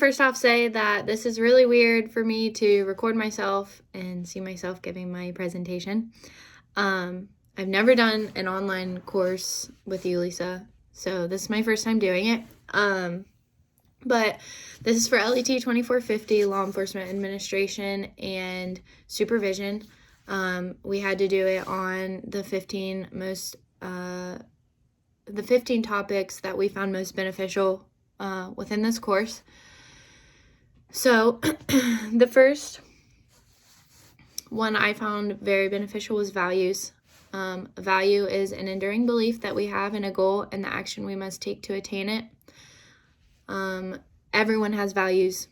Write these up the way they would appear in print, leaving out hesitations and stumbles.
first off say that this is really weird for me to record myself and see myself giving my presentation. I've never done an online course with you, Lisa, so this is my first time doing it. But this is for LET 2450, Law Enforcement Administration and Supervision. We had to do it on the 15 topics that we found most beneficial within this course. So the first one I found very beneficial was values. Value is an enduring belief that we have in a goal and the action we must take to attain it. Everyone has values.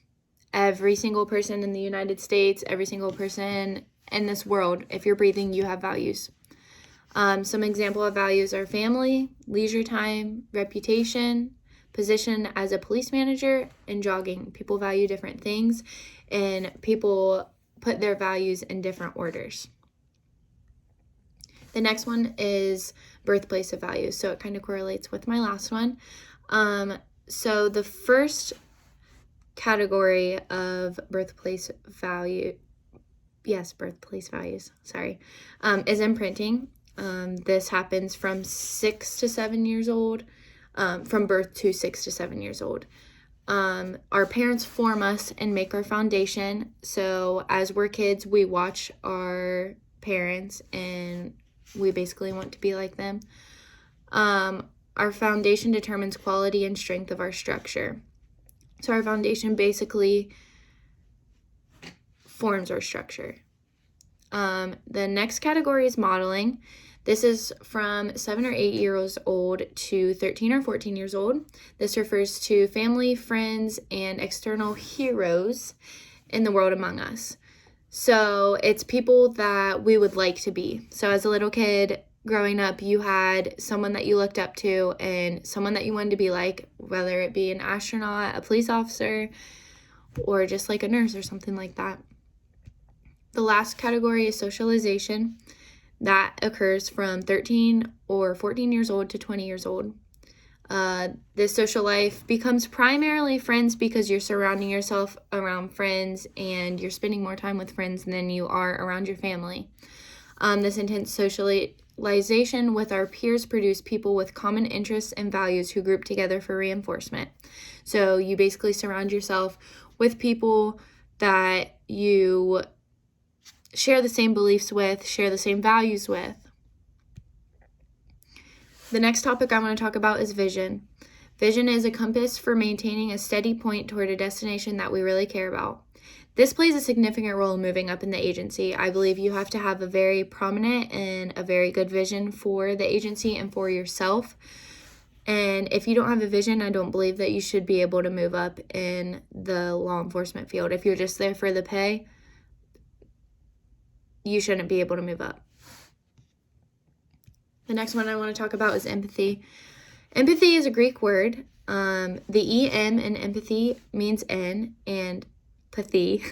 Every single person in the United States, every single person in this world, if you're breathing, you have values. Some example of values are family, leisure time, reputation, position as a police manager, and jogging. People value different things, and people put their values in different orders. The next one is birthplace of values, so it kind of correlates with my last one. So the first category of birthplace values, is imprinting. This happens from 6 to 7 years old, from birth to 6 to 7 years old. Our parents form us and make our foundation. So as we're kids, we watch our parents and we basically want to be like them. Our foundation determines quality and strength of our structure. So our foundation basically forms our structure. The next category is modeling. This is from 7 or 8 years old to 13 or 14 years old. This refers to family, friends, and external heroes in the world among us. So it's people that we would like to be. So as a little kid growing up, you had someone that you looked up to and someone that you wanted to be like, whether it be an astronaut, a police officer, or just like a nurse or something like that. The last category is socialization. That occurs from 13 or 14 years old to 20 years old. This social life becomes primarily friends because you're surrounding yourself around friends and you're spending more time with friends than you are around your family. This intense socialization with our peers produce people with common interests and values who group together for reinforcement. So you basically surround yourself with people that you share the same beliefs with, share the same values with. The next topic I want to talk about is vision. Vision is a compass for maintaining a steady point toward a destination that we really care about. This plays a significant role in moving up in the agency. I believe you have to have a very prominent and a very good vision for the agency and for yourself. And if you don't have a vision, I don't believe that you should be able to move up in the law enforcement field. If you're just there for the pay, you shouldn't be able to move up. The next one I want to talk about is empathy. Empathy is a Greek word. The EM in empathy means N, and pathy,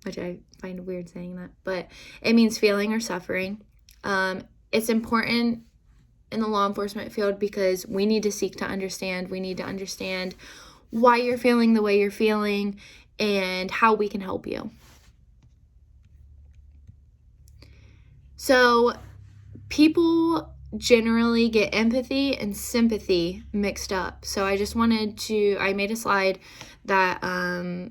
which I find weird saying that, but it means feeling or suffering. It's important in the law enforcement field because we need to seek to understand. We need to understand why you're feeling the way you're feeling and how we can help you. So people generally get empathy and sympathy mixed up. So I made a slide that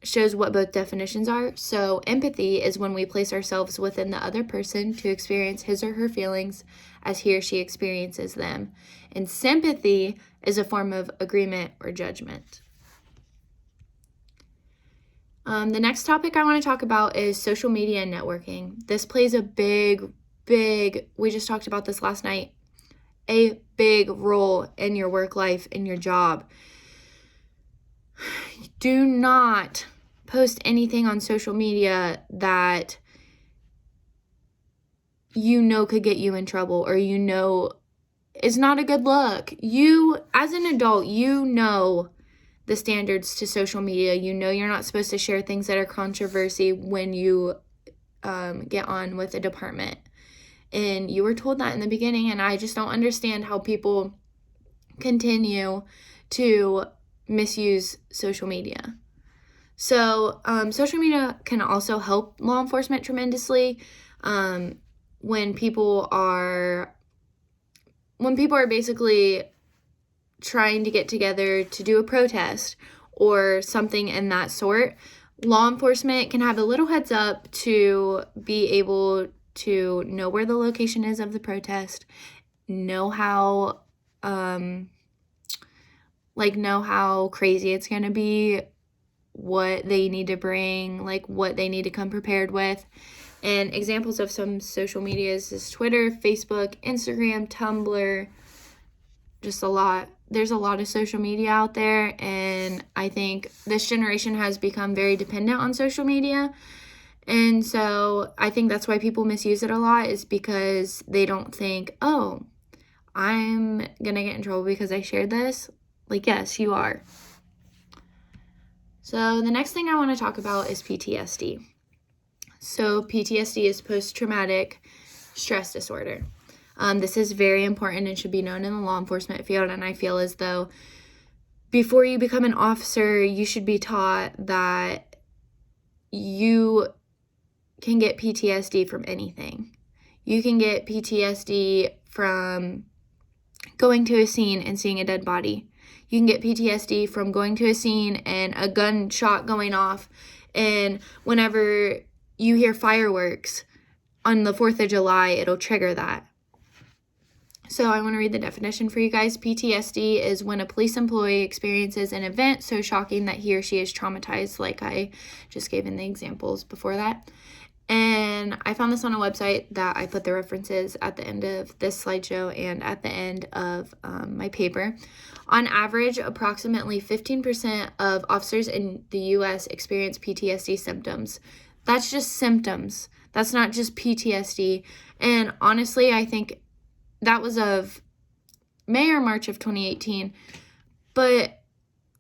shows what both definitions are. So empathy is when we place ourselves within the other person to experience his or her feelings as he or she experiences them. And sympathy is a form of agreement or judgment. The next topic I want to talk about is social media and networking. This plays a big, we just talked about this last night, a big role in your work life, in your job. Do not post anything on social media that you know could get you in trouble or you know is not a good look. You, as an adult, you know the standards to social media. You know you're not supposed to share things that are controversy when you get on with a department. And you were told that in the beginning, and I just don't understand how people continue to misuse social media. So social media can also help law enforcement tremendously when people are basically trying to get together to do a protest or something in that sort. Law enforcement can have a little heads up to be able to know where the location is of the protest, know how crazy it's going to be, what they need to bring, like what they need to come prepared with. And examples of some social medias is Twitter, Facebook, Instagram, Tumblr, just a lot. There's a lot of social media out there, and I think this generation has become very dependent on social media. And so I think that's why people misuse it a lot, is because they don't think, oh, I'm going to get in trouble because I shared this. Like, yes, you are. So the next thing I want to talk about is PTSD. So PTSD is post-traumatic stress disorder. This is very important and should be known in the law enforcement field, and I feel as though before you become an officer, you should be taught that you can get PTSD from anything. You can get PTSD from going to a scene and seeing a dead body. You can get PTSD from going to a scene and a gunshot going off, and whenever you hear fireworks on the 4th of July, it'll trigger that. So I want to read the definition for you guys. PTSD is when a police employee experiences an event so shocking that he or she is traumatized, like I just gave in the examples before that. And I found this on a website that I put the references at the end of this slideshow and at the end of my paper. On average, approximately 15% of officers in the U.S. experience PTSD symptoms. That's just symptoms. That's not just PTSD. And honestly, I think that was of May or March of 2018. But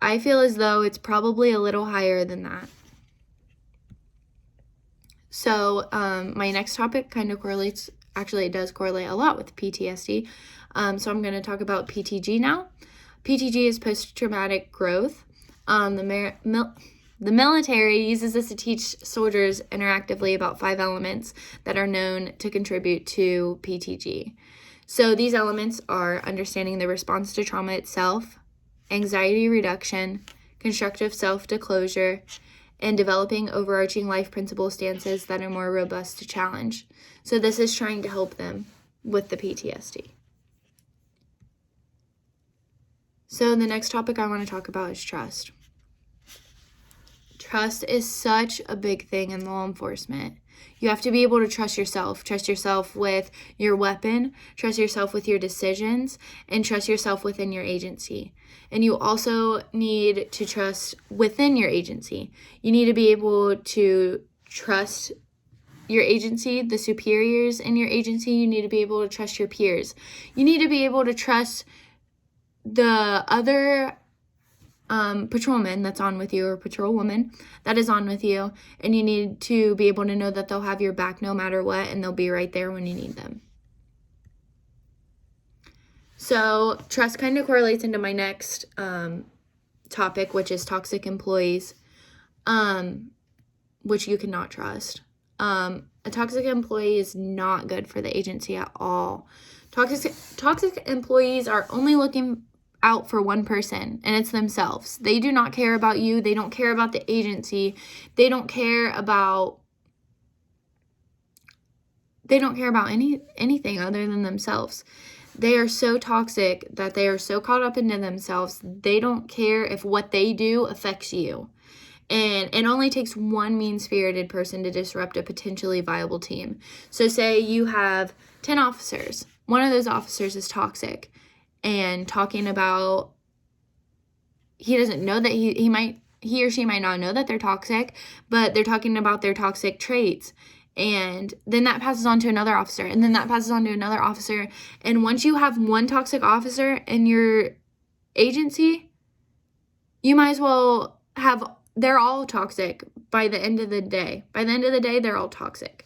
I feel as though it's probably a little higher than that. So my next topic kind of correlates, actually it does correlate a lot with PTSD. So I'm going to talk about PTG now. PTG is post-traumatic growth. The military uses this to teach soldiers interactively about 5 elements that are known to contribute to PTG. So these elements are understanding the response to trauma itself, anxiety reduction, constructive self-disclosure, and developing overarching life principle stances that are more robust to challenge. So this is trying to help them with the PTSD. So the next topic I want to talk about is trust. Trust is such a big thing in law enforcement. You have to be able to trust yourself with your weapon, trust yourself with your decisions, and trust yourself within your agency. And you also need to trust within your agency. You need to be able to trust your agency, the superiors in your agency. You need to be able to trust your peers. You need to be able to trust the other patrolman that's on with you, or patrolwoman that is on with you, and you need to be able to know that they'll have your back no matter what, and they'll be right there when you need them. So trust kind of correlates into my next topic, which is toxic employees, which you cannot trust. A toxic employee is not good for the agency at all. Toxic employees are only looking out for one person, and it's themselves. They do not care about you. They don't care about the agency. They don't care about anything other than themselves. They are so toxic that they are so caught up into themselves. They don't care if what they do affects you. And it only takes one mean-spirited person to disrupt a potentially viable team. So say you have 10 officers. One of those officers is toxic and talking about, he doesn't know that he or she might not know that they're toxic, but they're talking about their toxic traits. And then that passes on to another officer, and then that passes on to another officer. And once you have one toxic officer in your agency, you might as well have, they're all toxic by the end of the day. By the end of the day, they're all toxic.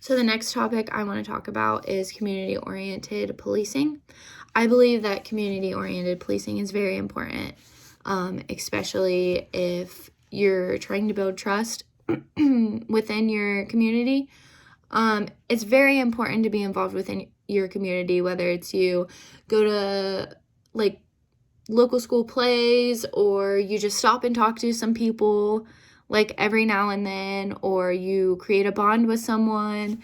So the next topic I want to talk about is community-oriented policing. I believe that community-oriented policing is very important, especially if you're trying to build trust within your community. It's very important to be involved within your community, whether it's you go to like local school plays, or you just stop and talk to some people like every now and then, or you create a bond with someone.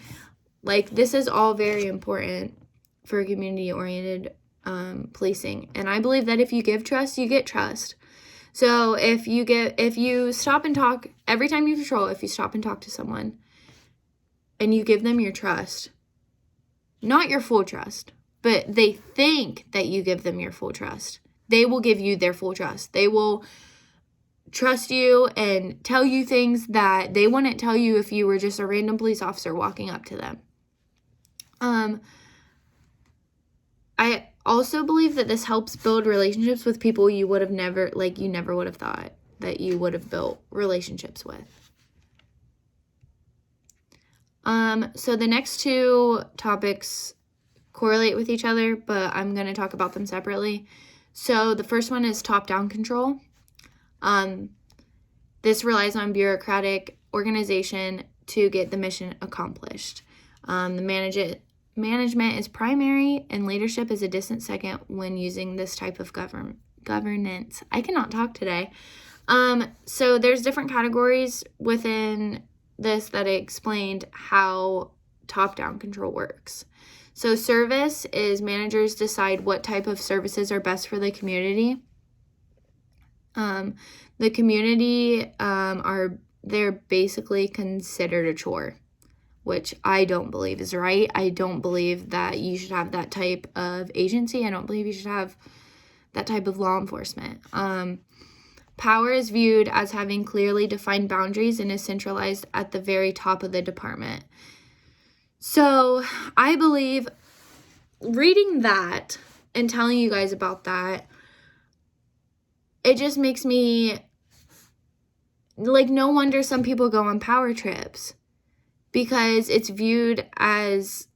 Like, this is all very important for community-oriented policing. And I believe that if you give trust, you get trust. So if you stop and talk every time you patrol, if you stop and talk to someone and you give them your trust, not your full trust, but they think that you give them your full trust, they will give you their full trust. They will trust you and tell you things that they wouldn't tell you if you were just a random police officer walking up to them. I also believe that this helps build relationships with people you never would have thought that you would have built relationships with. So the next two topics correlate with each other, but I'm going to talk about them separately. So the first one is top-down control. This relies on bureaucratic organization to get the mission accomplished. The management is primary, and leadership is a distant second when using this type of governance. I cannot talk today. So there's different categories within this that I explained how top-down control works. So service is managers decide what type of services are best for the community. The community they're basically considered a chore, which I don't believe is right. I don't believe that you should have that type of agency. I don't believe you should have that type of law enforcement. Power is viewed as having clearly defined boundaries and is centralized at the very top of the department. So I believe, reading that and telling you guys about that, it just makes me, like, no wonder some people go on power trips, because it's viewed as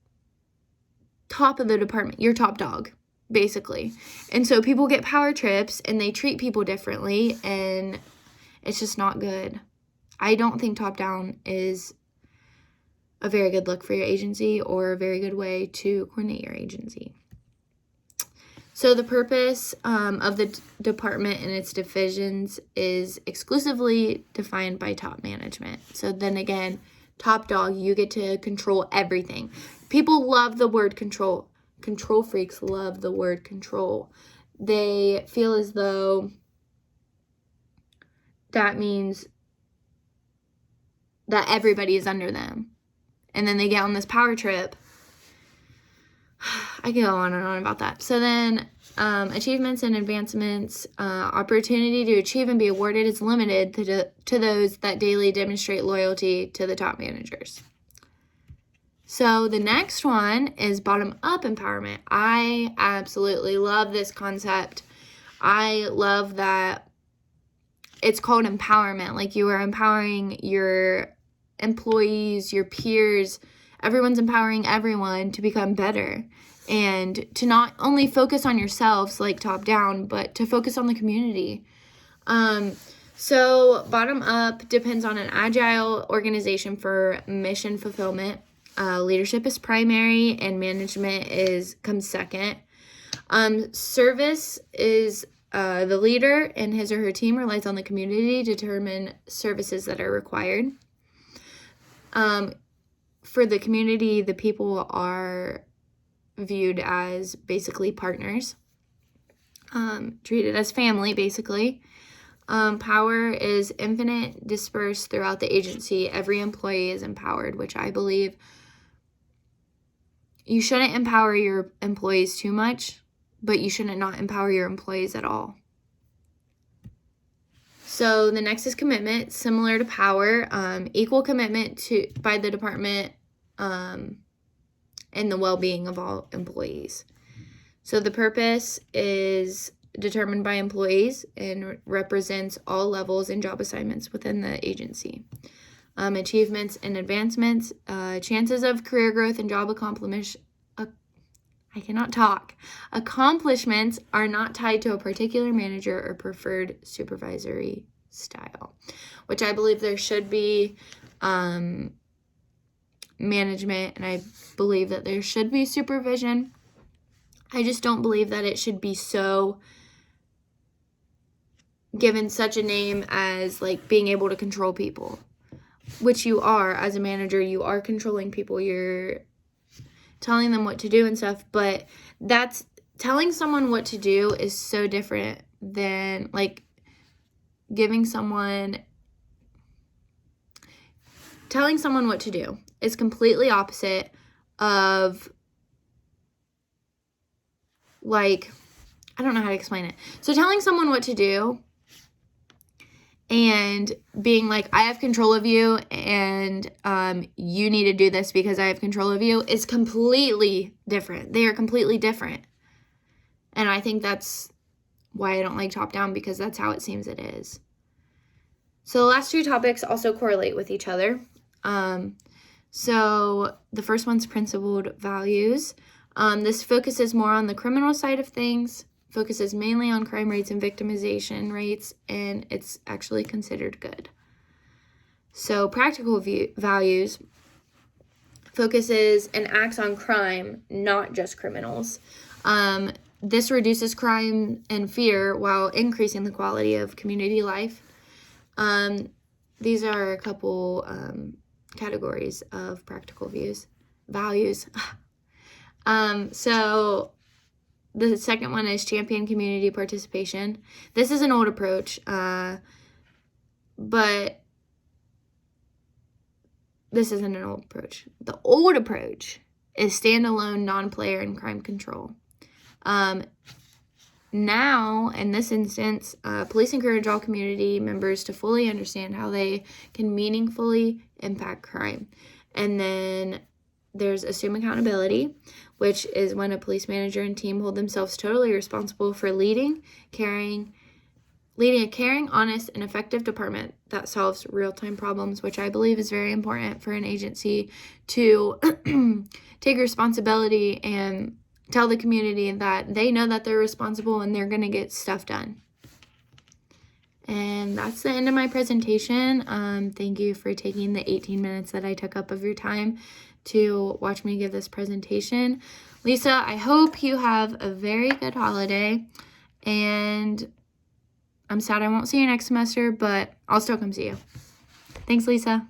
top of the department. You're top dog, basically. And so people get power trips and they treat people differently, and it's just not good. I don't think top down is a very good look for your agency or a very good way to coordinate your agency. So the purpose of the department and its divisions is exclusively defined by top management. So then again, top dog, you get to control everything. People love the word control. Control freaks love the word control. They feel as though that means that everybody is under them. And then they get on this power trip. I can go on and on about that. So then achievements and advancements, opportunity to achieve and be awarded is limited to those that daily demonstrate loyalty to the top managers. So the next one is bottom-up empowerment. I absolutely love this concept. I love that it's called empowerment. Like, you are empowering your employees, your peers. Everyone's empowering everyone to become better and to not only focus on yourselves like top down, but to focus on the community. So bottom up depends on an agile organization for mission fulfillment. Leadership is primary and management comes second. Service is the leader and his or her team relies on the community to determine services that are required. For the community, the people are viewed as basically partners, treated as family, basically. Power is infinite, dispersed throughout the agency. Every employee is empowered, which I believe you shouldn't empower your employees too much, but you shouldn't not empower your employees at all. So the next is commitment, similar to power, equal commitment by the department and the well-being of all employees. So the purpose is determined by employees and represents all levels and job assignments within the agency. Achievements and advancements, chances of career growth and job accomplishment. I I cannot talk. Accomplishments are not tied to a particular manager or preferred supervisory style, which I believe there should be management, and I believe that there should be supervision. I just don't believe that it should be so given such a name as like being able to control people, which you are as a manager. You are controlling people. You're telling them what to do and stuff, but that's telling someone what to do is so different than like telling someone what to do is completely opposite of like, I don't know how to explain it. So telling someone what to do and being like, I have control of you and you need to do this because I have control of you is completely different. They are completely different. And I think that's why I don't like top-down, because that's how it seems it is. So the last two topics also correlate with each other. So the first one's principled values. This focuses more on the criminal side of things, focuses mainly on crime rates and victimization rates, and it's actually considered good. So practical values focuses and acts on crime, not just criminals. This reduces crime and fear while increasing the quality of community life. These are a couple categories of practical values. So the second one is champion community participation. This is an old approach, but this isn't an old approach. The old approach is standalone, non-player, and crime control. Now, in this instance, police encourage all community members to fully understand how they can meaningfully impact crime. And then there's assume accountability, which is when a police manager and team hold themselves totally responsible for leading a caring, honest, and effective department that solves real-time problems, which I believe is very important for an agency to take responsibility and tell the community that they know that they're responsible and they're going to get stuff done. And that's the end of my presentation. Thank you for taking the 18 minutes that I took up of your time to watch me give this presentation. Lisa, I hope you have a very good holiday, and I'm sad I won't see you next semester, but I'll still come see you. Thanks, Lisa.